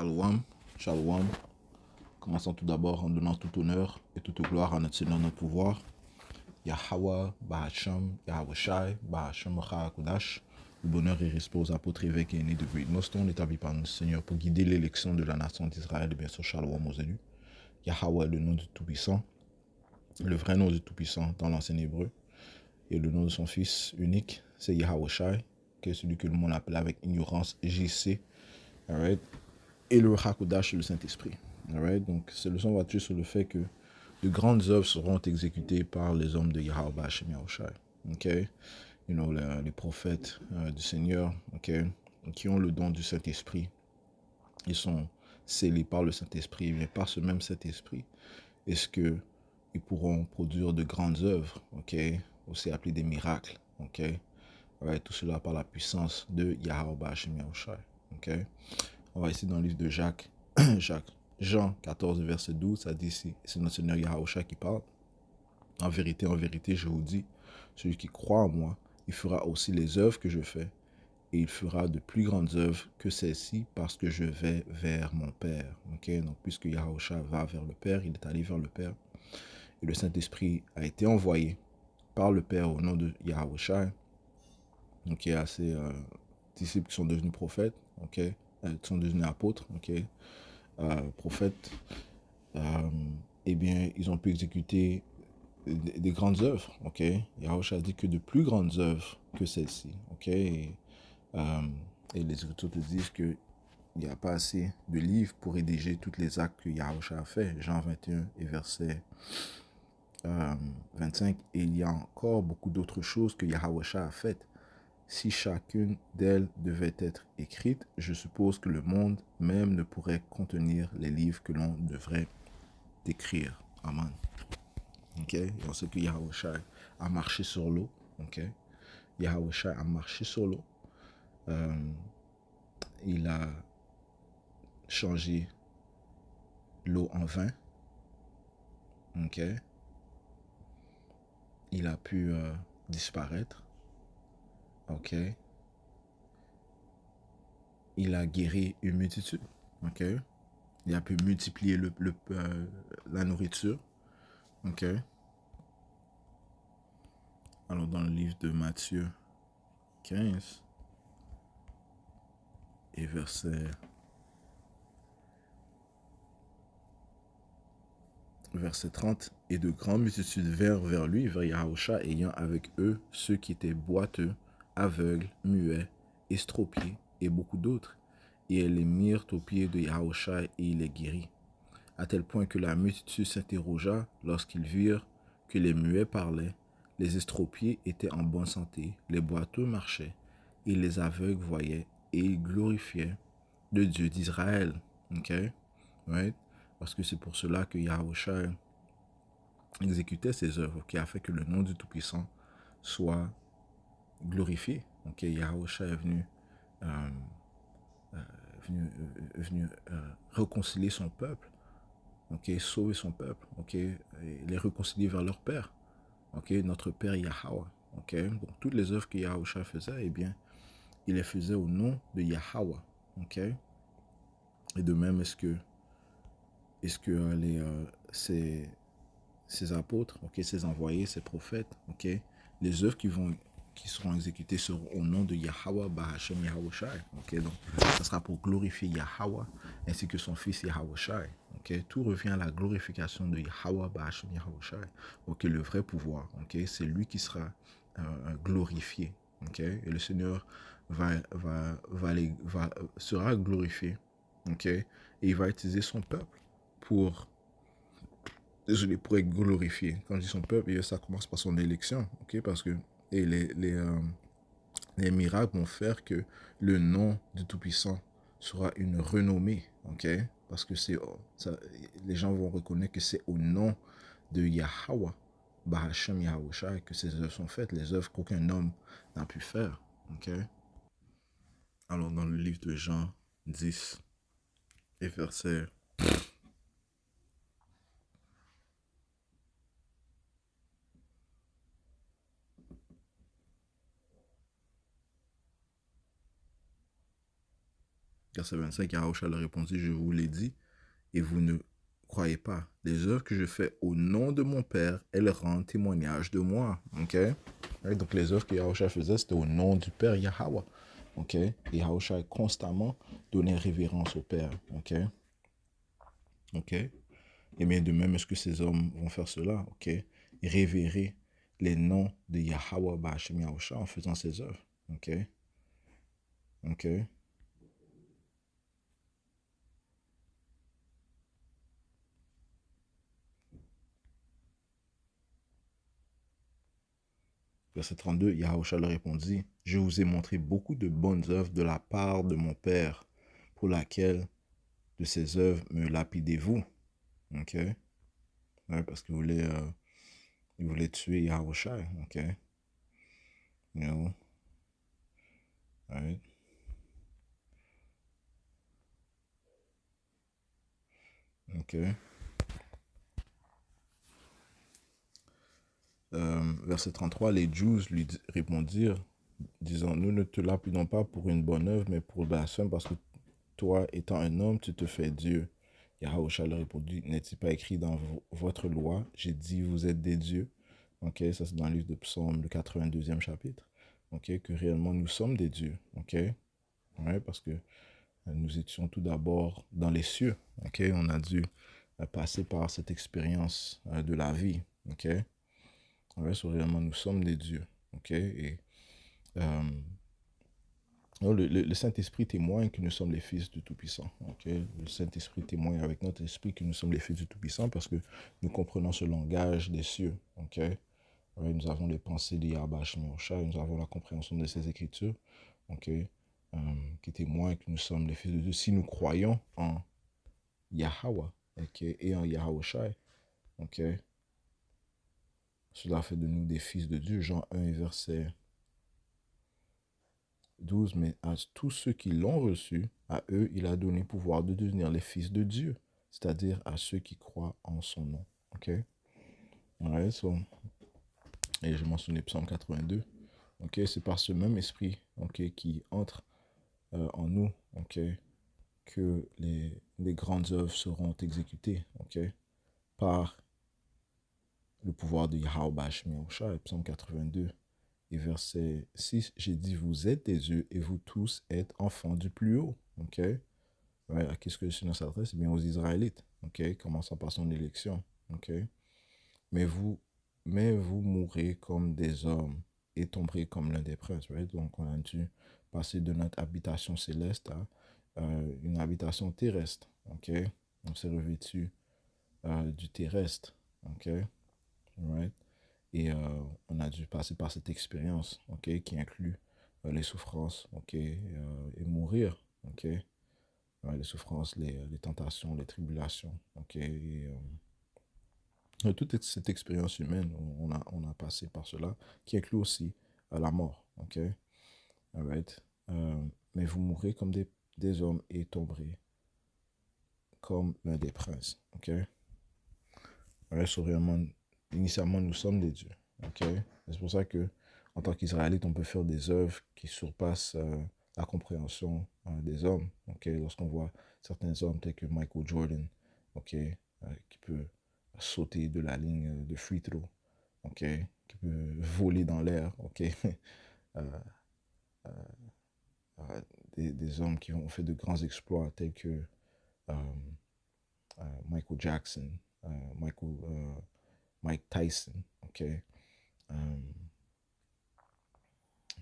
Shalom, Shalom. Commençons tout d'abord en donnant tout honneur et toute gloire à notre Seigneur, notre pouvoir. Yahweh, Bahasham, Yahweh Shai, Bahasham, Kodash. Le bonheur et respect aux apôtres, évêques et aînés de Great Millstone, établis par notre Seigneur pour guider l'élection de la nation d'Israël et bien sûr Shalom aux élus. Yahweh, le nom du Tout-Puissant, le vrai nom du Tout-Puissant dans l'ancien hébreu. Et le nom de son Fils unique, c'est Yahweh Shai, qui est celui que le monde appelle avec ignorance JC. Alright. Et le Hakodash, le Saint-Esprit. Alright. Donc, cette leçon va tuer sur le fait que de grandes œuvres seront exécutées par les hommes de Yahweh Hashem Yahushai. Ok. Les prophètes du Seigneur, ok, qui ont le don du Saint-Esprit. Ils sont scellés par le Saint-Esprit, mais par ce même Saint-Esprit, est-ce que ils pourront produire de grandes œuvres, ok, aussi appelées des miracles, ok. Alright. Tout cela par la puissance de Yahweh Hashem Yahushai. Ok. On va ici dans le livre de Jean 14, verset 12, ça dit ici, c'est notre Seigneur Yahushua qui parle. En vérité, je vous dis, celui qui croit en moi, il fera aussi les œuvres que je fais, et il fera de plus grandes œuvres que celles-ci, parce que je vais vers mon Père. Okay? Donc, puisque Yahushua va vers le Père, il est allé vers le Père, et le Saint-Esprit a été envoyé par le Père au nom de Yahushua. Donc, il y a ces disciples qui sont devenus prophètes, ok, sont devenus apôtres, ok, prophètes, eh bien, ils ont pu exécuter des grandes œuvres, ok. Yahushua a dit que de plus grandes œuvres que celles-ci, ok. Et les Écritures te disent qu'il n'y a pas assez de livres pour rédiger tous les actes que Yahushua a fait. Jean 21 et verset 25. Et il y a encore beaucoup d'autres choses que Yahushua a faites. Si chacune d'elles devait être écrite, je suppose que le monde même ne pourrait contenir les livres que l'on devrait écrire. Amen. Ok. Et on sait que Yahushua a marché sur l'eau. Ok. Yahushua a marché sur l'eau. Il a changé l'eau en vin. Ok. Il a pu disparaître. Ok. Il a guéri une multitude. Ok. Il a pu multiplier la nourriture. Ok. Alors, dans le livre de Matthieu 15 et verset 30, et de grandes multitudes vinrent vers lui, vers Yahushua, ayant avec eux ceux qui étaient boiteux, aveugles, muets, estropiés, et beaucoup d'autres. Et elles les mirent aux pieds de Yahushua, et il les guérit. À tel point que la multitude s'interrogea lorsqu'ils virent que les muets parlaient, les estropiés étaient en bonne santé, les boiteux marchaient, et les aveugles voyaient, et ils glorifiaient le Dieu d'Israël. Ok? Right? Parce que c'est pour cela que Yahushua exécutait ses œuvres, qui a fait que le nom du Tout-Puissant soit glorifié. Ok? Yahushua est venu réconcilier son peuple. Ok, sauver son peuple, ok, et les réconcilier vers leur Père, ok, notre Père Yahweh, ok. Donc toutes les œuvres que Yahushua faisait, eh bien, il les faisait au nom de Yahweh, ok. Et de même, est-ce que ces apôtres, ok, ces envoyés, ces prophètes, ok, les œuvres qui seront exécutées seront au nom de Yahweh Bahashem Yahushai. Ok, donc ça sera pour glorifier Yahweh ainsi que son fils Yahushai. Ok, tout revient à la glorification de Yahweh Bahashem Yahushai. Ok, le vrai pouvoir. Ok, c'est lui qui sera glorifié. Ok, et le Seigneur sera glorifié. Ok, et il va utiliser son peuple pour être glorifié. Quand je dis son peuple, ça commence par son élection, ok, parce que et les miracles vont faire que le nom du Tout-Puissant sera une renommée, ok, parce que les gens vont reconnaître que c'est au nom de Yahweh, Bahashem Yahushua, que ces œuvres sont faites, les œuvres qu'aucun homme n'a pu faire, ok. Alors dans le livre de Jean 10 et verset 14 verset 25, Yahushua leur répondit, je vous l'ai dit, et vous ne croyez pas. Les œuvres que je fais au nom de mon Père, elles rendent témoignage de moi. Ok? Ouais, donc les œuvres que Yahushua faisait, c'était au nom du Père Yahweh. Ok? Et Yahushua constamment donnait révérence au Père. Ok? Ok? Et bien de même, est-ce que ces hommes vont faire cela? Ok? Révérer les noms de Yahweh Ba'Hashem Yahushua en faisant ces œuvres. Ok? Ok? Verset 32, Yahushua leur répondit, je vous ai montré beaucoup de bonnes œuvres de la part de mon Père, pour laquelle de ces œuvres me lapidez-vous. Ok? Ouais, parce que vous voulez tuer Yahushua. Ok? You know? Right? Ok? Verset 33, les Juifs lui répondirent, disant, nous ne te lapidons pas pour une bonne œuvre, mais pour blasphème, parce que toi, étant un homme, tu te fais Dieu. Yahushua leur répondit, n'est-il pas écrit dans votre loi, j'ai dit, vous êtes des dieux. Ok, ça c'est dans le livre de Psaume, le 82e chapitre. Ok, que réellement nous sommes des dieux. Ok, ouais, parce que nous étions tout d'abord dans les cieux. Ok, on a dû passer par cette expérience de la vie. Ok, ouais, so réellement nous sommes des dieux. Ok, et le Saint-Esprit témoigne que nous sommes les fils du Tout-Puissant. Okay? Le Saint-Esprit témoigne avec notre esprit que nous sommes les fils du Tout-Puissant parce que nous comprenons ce langage des cieux. Okay? Ouais, nous avons les pensées de Yahweh Shemosha, nous avons la compréhension de ces Écritures okay? Qui témoignent que nous sommes les fils de Dieu. Si nous croyons en Yahweh okay? Et en Yahushai, okay? Cela fait de nous des fils de Dieu. Jean 1 verset 12, mais à tous ceux qui l'ont reçu, à eux, il a donné pouvoir de devenir les fils de Dieu, c'est-à-dire à ceux qui croient en son nom. Ok? Ouais, so, et je mentionnais Psaume 82. Ok? C'est par ce même esprit ok, qui entre en nous ok, que les grandes œuvres seront exécutées ok, par le pouvoir de Yahweh Ba'Shem Yahushua. Psaume 82. Et verset 6, j'ai dit, vous êtes des yeux et vous tous êtes enfants du plus haut. Ok? Ouais, à qui est-ce que le Seigneur s'adresse? Eh bien aux Israélites. Ok? Commençant par son élection. Ok? Mais vous, mais vous mourrez comme des hommes et tomberez comme l'un des princes. Right? Donc on a dû passer de notre habitation céleste à une habitation terrestre. Ok? On s'est revêtu du terrestre. Ok? Right? Et on a dû passer par cette expérience, ok, qui inclut les souffrances, ok, et mourir, ok, ouais, les souffrances, les tentations, les tribulations, ok, et toute cette expérience humaine, on a passé par cela, qui inclut aussi la mort, ok, alright, mais vous mourrez comme des hommes et tomberez comme l'un des princes, ok, alright, so réellement, initialement, nous sommes des dieux, ok, c'est pour ça que en tant qu'Israélite, on peut faire des œuvres qui surpassent la compréhension des hommes. Okay? Lorsqu'on voit certains hommes tels que Michael Jordan, okay? Qui peut sauter de la ligne de free throw, okay? Qui peut voler dans l'air, okay? euh, des hommes qui ont fait de grands exploits tels que euh, Michael Jackson, Mike Tyson, okay?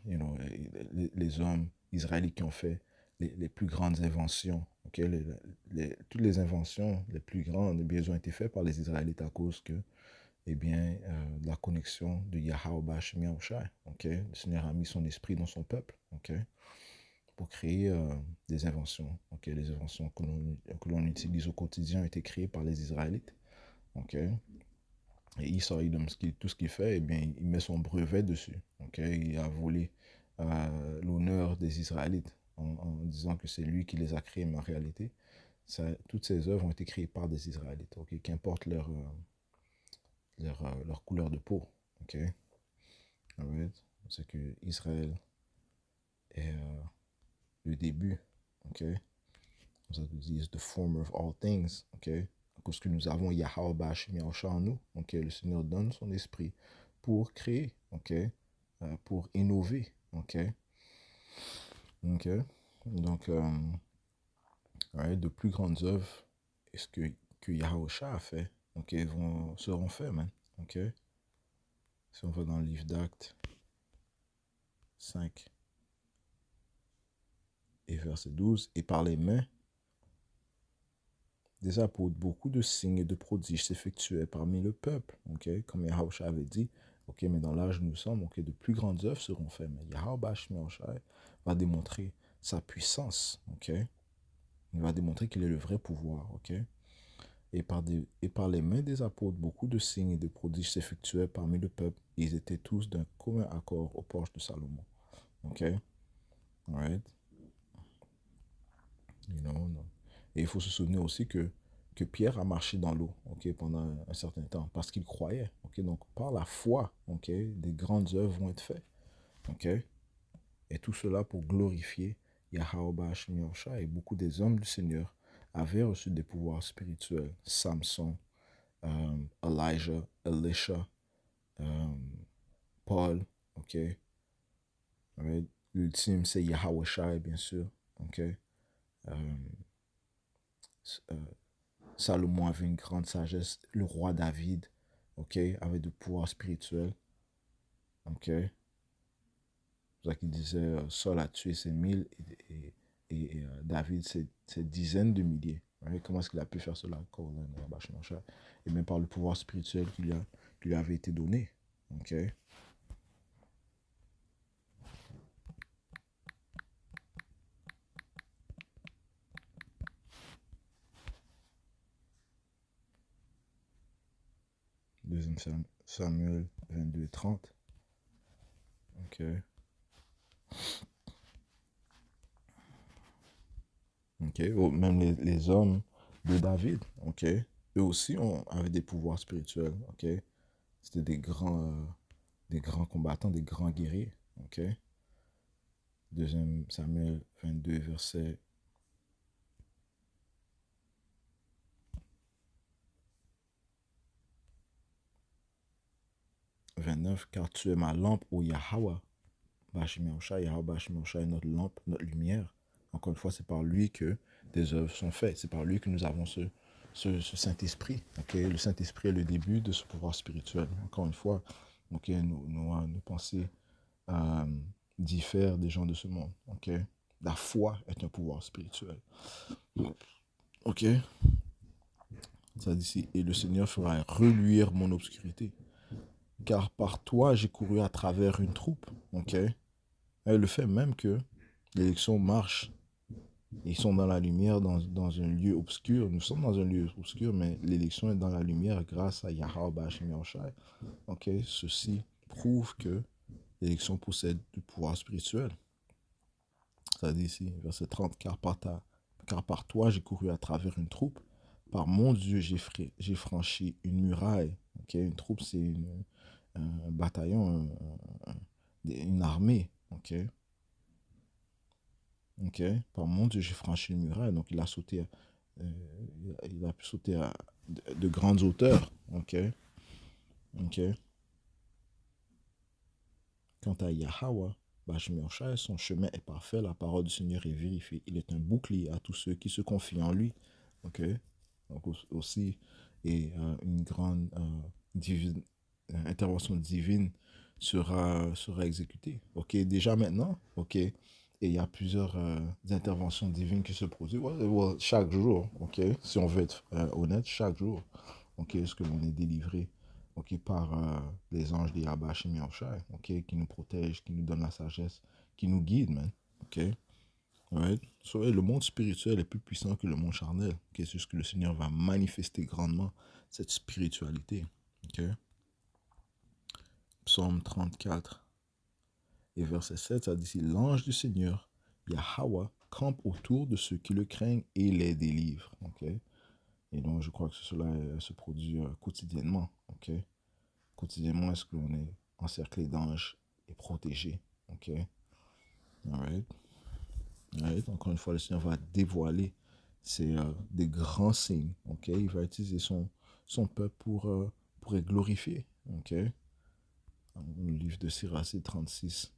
You know, les hommes israélites qui ont fait les plus grandes inventions. Okay? Toutes les inventions les plus grandes eh bien, elles ont été faites par les Israélites à cause que, eh bien, de la connexion de Yahweh Ba'Shem Yahushai. Okay? Le Seigneur a mis son esprit dans son peuple okay? Pour créer des inventions. Okay? Les inventions que l'on utilise au quotidien ont été créées par les Israélites. Okay? Et Esau, tout ce qu'il fait, eh bien, il met son brevet dessus. Okay? Il a volé l'honneur des Israélites en disant que c'est lui qui les a créés, mais en réalité, toutes ces œuvres ont été créées par des Israélites, okay? Qu'importe leur couleur de peau. Okay? Right? C'est que Israël est le début. Okay? comme ça, dit, is the former of all things, ok? À cause que nous avons Yahweh Bashim Yahusha en nous, ok? Le Seigneur donne son esprit pour créer, ok? Pour innover, ok? Ok? Donc, ouais, de plus grandes œuvres, est-ce que Yahusha a fait, ok, seront faites, man, ok? Si on va dans le livre d'Actes 5 et verset 12, et par les mains des apôtres, beaucoup de signes et de prodiges s'effectuaient parmi le peuple, ok, comme Yahusha avait dit, ok, mais dans l'âge où nous sommes, ok, de plus grandes œuvres seront faites, mais Yahusha va démontrer sa puissance, ok, il va démontrer qu'il est le vrai pouvoir, ok, et par les mains des apôtres, beaucoup de signes et de prodiges s'effectuaient parmi le peuple, et ils étaient tous d'un commun accord au porche de Salomon, ok, alright, you know, no. Et il faut se souvenir aussi que Pierre a marché dans l'eau, ok, pendant un certain temps, parce qu'il croyait, ok. Donc, par la foi, ok, des grandes œuvres vont être faites, ok. Et tout cela pour glorifier Yahweh Ba'ashim Yahushua. Et beaucoup des hommes du Seigneur avaient reçu des pouvoirs spirituels. Samson, Elijah, Elisha, Paul, ok. Right? L'ultime, c'est Yahweh Shai, bien sûr, ok. Salomon avait une grande sagesse. Le roi David, ok, avait de pouvoir spirituel, ok. C'est pour ça qu'il disait, Saul a tué ses 1000 et David ses dizaines de milliers. Right? Comment est-ce qu'il a pu faire cela? Et même par le pouvoir spirituel qui lui avait été donné, ok. Deuxième Samuel 22 et 30. Ok. Ok. Oh, même les hommes de David, ok. Eux aussi avaient des pouvoirs spirituels, ok. C'était des grands combattants, des grands guerriers, ok. Deuxième Samuel 22, verset 29. Car tu es ma lampe, ô Yahweh. Bashim Yahushua, Yahweh Bashim Yahushua est notre lampe, notre lumière. Encore une fois, c'est par lui que des œuvres sont faites. C'est par lui que nous avons ce Saint-Esprit. Okay? Le Saint-Esprit est le début de ce pouvoir spirituel. Encore une fois, okay, nos pensées diffèrent des gens de ce monde. Okay? La foi est un pouvoir spirituel. Ok? Ça dit ici, et le Seigneur fera reluire mon obscurité. Car par toi, j'ai couru à travers une troupe. Ok? Et le fait même que l'élection marche, ils sont dans la lumière, dans un lieu obscur. Nous sommes dans un lieu obscur, mais l'élection est dans la lumière grâce à Yahweh Bashim Yahushua. Ok? Ceci prouve que l'élection possède du pouvoir spirituel. Ça dit ici, verset 30, car par toi, j'ai couru à travers une troupe. Par mon Dieu, j'ai franchi une muraille. Ok? Une troupe, c'est un bataillon, une armée. Ok? Ok? Par mon Dieu, j'ai franchi une muraille. Donc, il a sauté, il a pu sauter à de grandes hauteurs. Ok? Ok? Quant à Yahweh, son chemin est parfait, la parole du Seigneur est vérifiée. Il est un bouclier à tous ceux qui se confient en lui. Ok? Donc aussi, et une grande intervention divine sera exécutée. Ok? Déjà maintenant, ok? Et il y a plusieurs interventions divines qui se produisent. Chaque jour, ok? Si on veut être honnête, chaque jour, ok? Est-ce que l'on est délivré? Ok, par les anges des Yabashim Yahushai, ok, qui nous protègent, qui nous donnent la sagesse, qui nous guident, man, ok, right? So, le monde spirituel est plus puissant que le monde charnel, ok, c'est juste que le Seigneur va manifester grandement cette spiritualité, ok. Psaume 34 et verset 7, ça dit ici, l'ange du Seigneur, Yahweh, campe autour de ceux qui le craignent et les délivre, ok. Et donc, je crois que cela se produit quotidiennement, ok. Quotidiennement, est-ce que l'on est encerclé d'anges et protégé? Ok. Alright. Alright. Encore une fois, le Seigneur va dévoiler C'est des grands signes. Ok, il va utiliser son peuple pour les glorifier. Ok, dans le livre de Sirach 36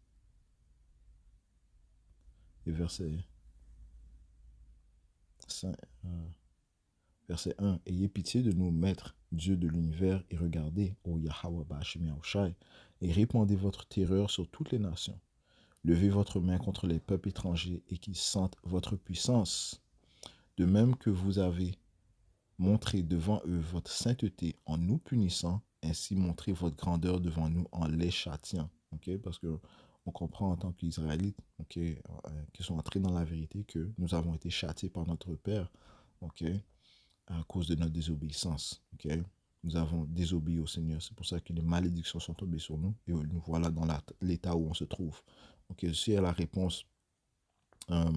et cinq, verset 1. Ayez pitié de nous, Maître, Dieu de l'univers, et regardez, ô Yahweh Ba'ashem Yahushai, et répandez votre terreur sur toutes les nations. Levez votre main contre les peuples étrangers et qu'ils sentent votre puissance. De même que vous avez montré devant eux votre sainteté en nous punissant, ainsi montrez votre grandeur devant nous en les châtiant. Okay? Parce que on comprend en tant qu'Israélites, okay, qui sont entrés dans la vérité, que nous avons été châtiés par notre Père, okay, à cause de notre désobéissance. Okay? Nous avons désobéi au Seigneur. C'est pour ça que les malédictions sont tombées sur nous et nous voilà dans l'état où on se trouve. Okay? Ceci est la réponse euh,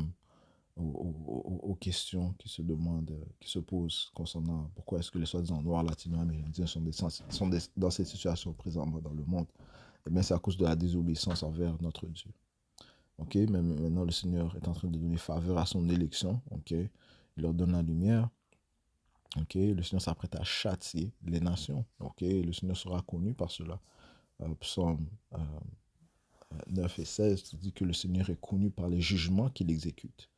aux questions qui se demandent, qui se posent concernant pourquoi est-ce que les soi-disant noirs latino-américains sont dans cette situation présentement dans le monde. Eh bien, c'est à cause de la désobéissance envers notre Dieu. Ok, mais maintenant le Seigneur est en train de donner faveur à son élection. Ok, il leur donne la lumière. Ok, le Seigneur s'apprête à châtier les nations. Ok, le Seigneur sera connu par cela. Psaume 9 et 16 dit que le Seigneur est connu par les jugements qu'il exécute.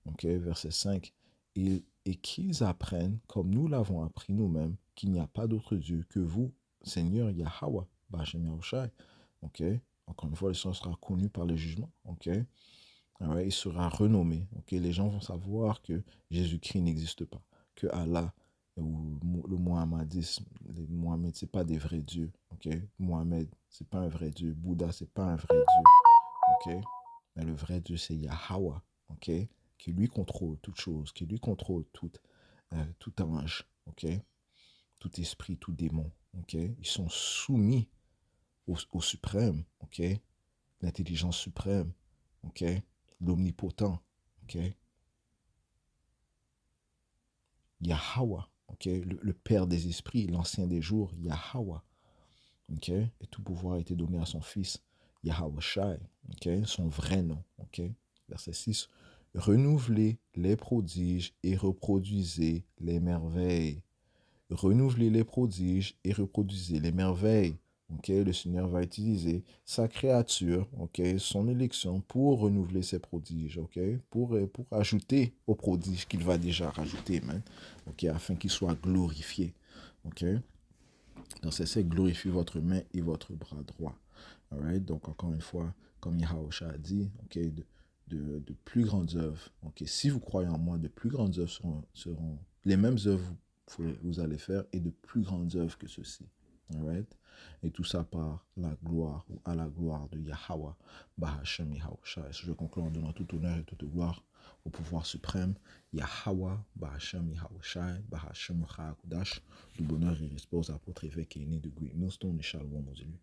Ok, verset 5. Et qu'ils apprennent, comme nous l'avons appris nous-mêmes, qu'il n'y a pas d'autre Dieu que vous, Seigneur Yahweh, Ba'ashem Yahushai. Ok, encore une fois, le Seigneur sera connu par le jugement. Ok, il sera renommé. Ok, les gens vont savoir que Jésus-Christ n'existe pas, que Allah ou le Mohammedisme, les Mohammed, c'est pas des vrais dieux. Ok, Mohamed, c'est pas un vrai Dieu. Bouddha, c'est pas un vrai Dieu. Ok, mais le vrai Dieu, c'est Yahweh. Ok, qui lui contrôle toute chose, qui lui contrôle tout ange, ok, tout esprit, tout démon, ok. Ils sont soumis au suprême, ok, l'intelligence suprême, ok, l'omnipotent, ok, Yahweh, ok, le Père des esprits, l'ancien des jours, Yahweh, ok, et tout pouvoir a été donné à son fils, Yahweh Shai, ok, son vrai nom, ok, verset 6. Renouvelez les prodiges et reproduisez les merveilles. Renouvelez les prodiges et reproduisez les merveilles. Okay? Le Seigneur va utiliser sa créature, okay? Son élection pour renouveler ses prodiges, okay? pour ajouter aux prodiges qu'il va déjà rajouter, okay? Afin qu'il soit glorifié. Okay? Dans ceci, glorifiez votre main et votre bras droit. Alright? Donc, encore une fois, comme Yahushua a dit, okay, de plus grandes œuvres. Okay? Si vous croyez en moi, de plus grandes œuvres seront les mêmes œuvres vous allez faire et de plus grandes œuvres que ceci. Alright? Et tout ça par la gloire ou à la gloire de Yahweh, Bahashem Yahushua. Je conclue en donnant tout honneur et toute gloire au pouvoir suprême, Yahweh, Bahashem Yahushua, Bahashem Chakudash, du bonheur et l'espoir, apôtre évêque et né de Great Millstone et Shalom aux élus.